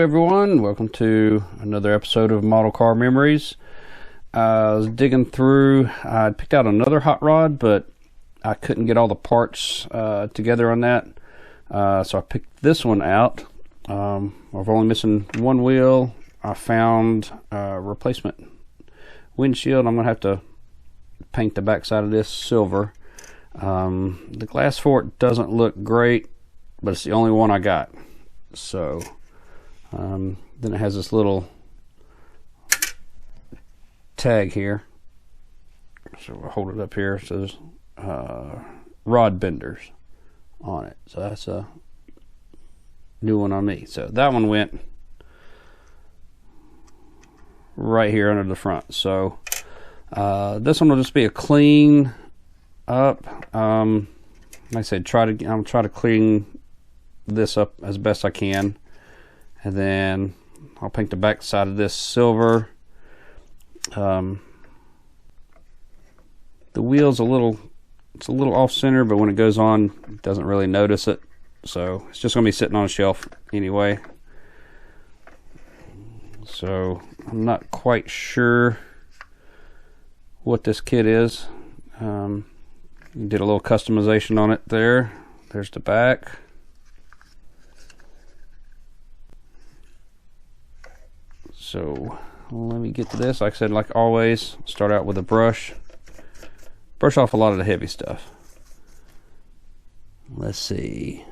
everyone, welcome to another episode of Model Car Memories. I was digging through. I picked out another hot rod, but I couldn't get all the parts together on that, so I picked this one out. I'm only missing one wheel. I found a replacement windshield. I'm gonna have to paint the backside of this silver. The glass for it doesn't look great, but it's the only one I got. So then it has this little tag here, so I'll hold it up here. It says rod benders on it, so that's a new one on me. So that one went right here under the front. So this one will just be a clean up. Like I said, I'm try to clean this up as best I can, and then I'll paint the back side of this silver. The wheel's a little off center, but when it goes on, it doesn't really notice it, so it's just gonna be sitting on a shelf anyway. So I'm not quite sure what this kit is. Did a little customization on it there. There's the back. So let me get to this. Like I said, like always, start out with a brush. Brush off a lot of the heavy stuff. Let's see.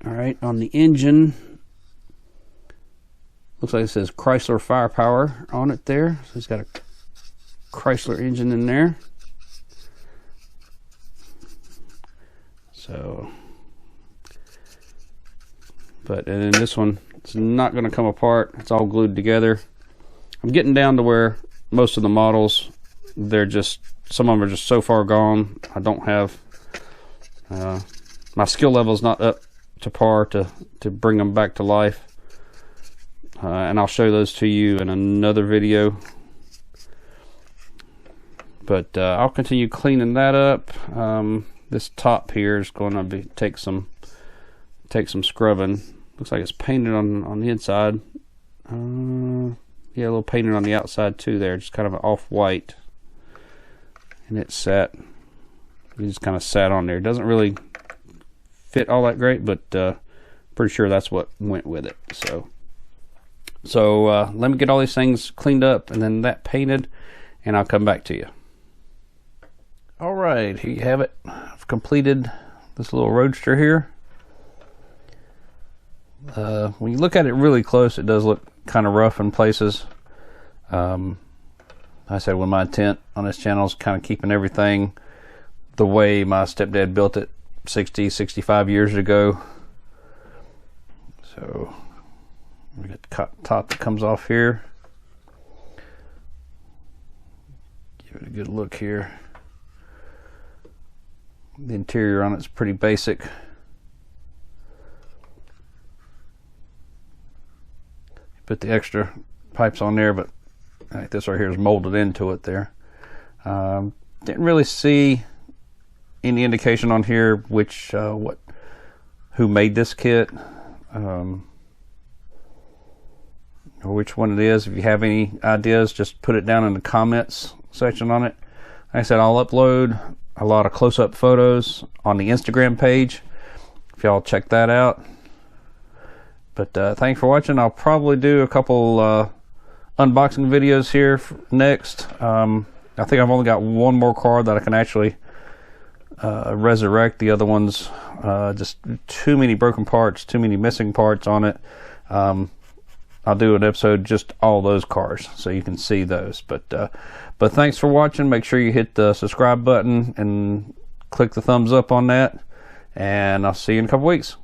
All right, on the engine, looks like it says Chrysler Firepower on it there. So it's got a Chrysler engine in there. So, and then this one, it's not going to come apart. It's all glued together. I'm getting down to where most of the models, they're just, some of them are just so far gone. I don't have, my skill level is not up to par to bring them back to life. And I'll show those to you in another video. But I'll continue cleaning that up. This top here is going to take some scrubbing. Looks like it's painted on the inside. Yeah, a little painted on the outside too there, just kind of an off-white. And it's set. It just kind of sat on there. It doesn't really fit all that great, but pretty sure that's what went with it. So let me get all these things cleaned up and then that painted, and I'll come back to you. All right, here you have it. I've completed this little Roadster here. When you look at it really close, it does look kind of rough in places. I said, well, my intent on this channel is kind of keeping everything the way my stepdad built it 65 years ago. So we got the top that comes off here. Give it a good look here. The interior on it's pretty basic. Put the extra pipes on there, but this right here is molded into it there. Didn't really see any indication on here who made this kit, or which one it is. If you have any ideas, just put it down in the comments section on it. Like I said, I'll upload a lot of close-up photos on the Instagram page if y'all check that out. But thanks for watching. I'll probably do a couple unboxing videos here next. I think I've only got one more car that I can actually resurrect. The other one's just too many broken parts, too many missing parts on it. I'll do an episode just all those cars so you can see those. But thanks for watching. Make sure you hit the subscribe button and click the thumbs up on that. And I'll see you in a couple weeks.